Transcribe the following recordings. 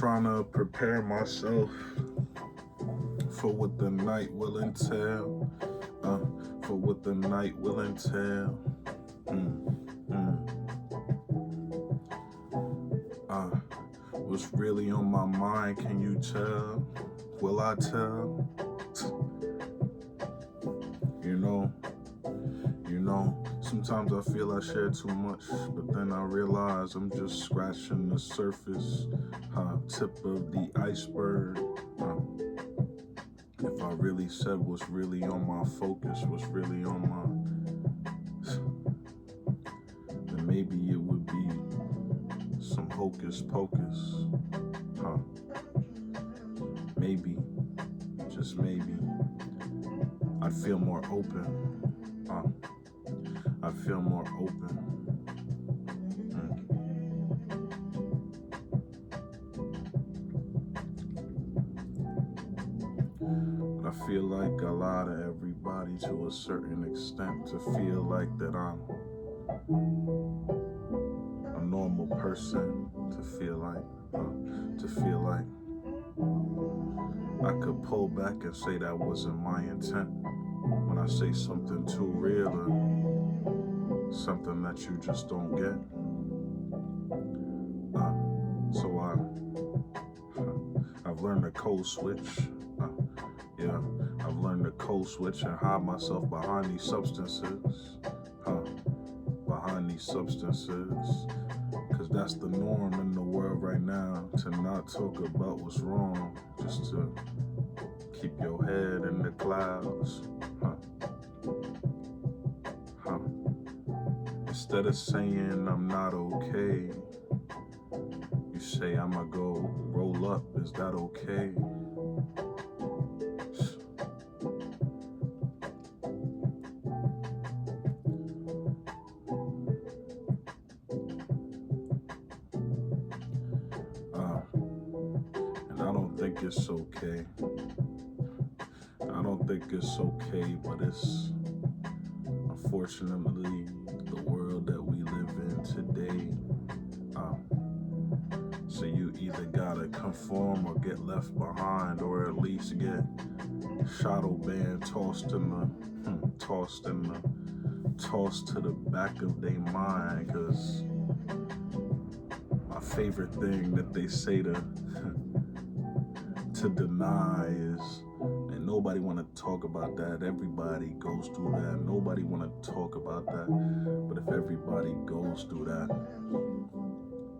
trying to prepare myself for what the night will entail. For what the night will entail. What's really on my mind, can you tell? Will I tell? You know, sometimes I feel I share too much, but then I realize I'm just scratching the surface, tip of the iceberg. If I really said what's really on my focus, what's really on my, then maybe it would be some hocus pocus, maybe, just maybe, I'd feel more open. I feel more open. But I feel like I lie to everybody to a certain extent to feel like that I'm a normal person, to feel like I could pull back and say that wasn't my intent when I say something too real or something that you just don't get. So I've learned to code switch. I've learned to code switch and hide myself behind these substances. Because that's the norm in the world right now, to not talk about what's wrong, just to keep your head in the clouds. Instead of saying I'm not okay, you say I'ma go roll up, is that okay? And I don't think it's okay. I don't think it's okay, but it's unfortunately the world that we live in today. So you either gotta conform or get left behind, or at least get shadow banned, tossed to the back of their mind. Cause my favorite thing that they say to deny is, and nobody want to talk about that. Everybody goes through that. Nobody want to talk about that. But if everybody goes through that,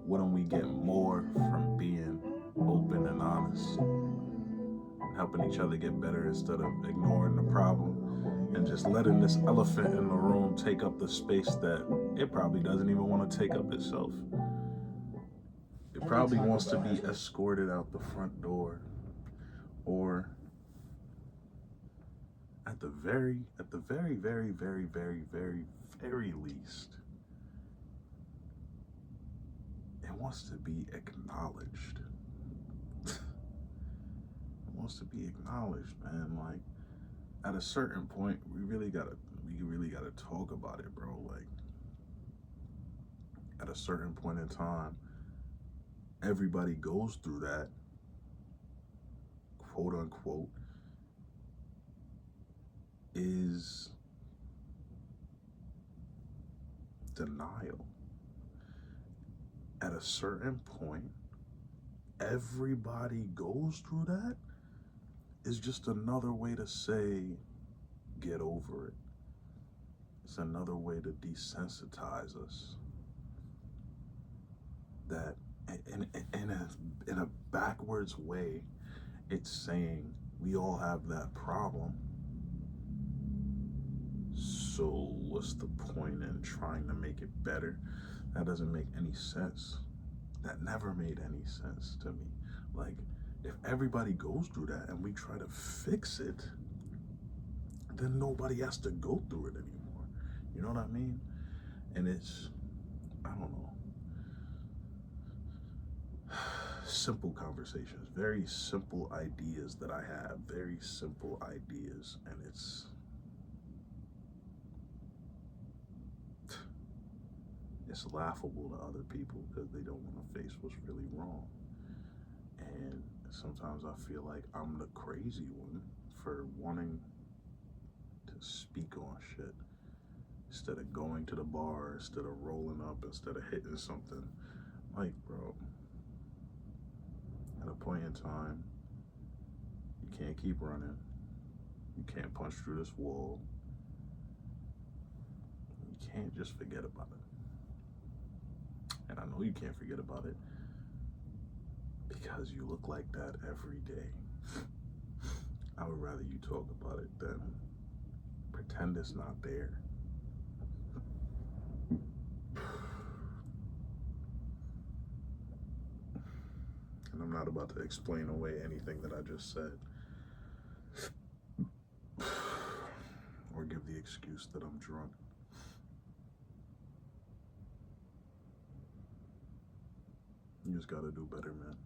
wouldn't we get more from being open and honest and helping each other get better instead of ignoring the problem and just letting this elephant in the room take up the space that it probably doesn't even want to take up itself? It probably wants to be escorted out the front door, or at the very least, it wants to be acknowledged. It wants to be acknowledged, man. Like, at a certain point, we really gotta talk about it, bro. Like, at a certain point in time, everybody goes through that, quote unquote, is denial. At a certain point, everybody goes through that is just another way to say, get over it. It's another way to desensitize us. That in a backwards way, it's saying we all have that problem. So what's the point in trying to make it better? That doesn't make any sense. That never made any sense to me. Like, if everybody goes through that and we try to fix it, then nobody has to go through it anymore. You know what I mean? And it's, I don't know, simple conversations, very simple ideas that I have, very simple ideas, and it's laughable to other people because they don't want to face what's really wrong. And sometimes I feel like I'm the crazy one for wanting to speak on shit instead of going to the bar, instead of rolling up, instead of hitting something. Like, bro, at a point in time, you can't keep running. You can't punch through this wall. You can't just forget about it. And I know you can't forget about it because you look like that every day. I would rather you talk about it than pretend it's not there. And I'm not about to explain away anything that I just said or give the excuse that I'm drunk. You just gotta do better, man.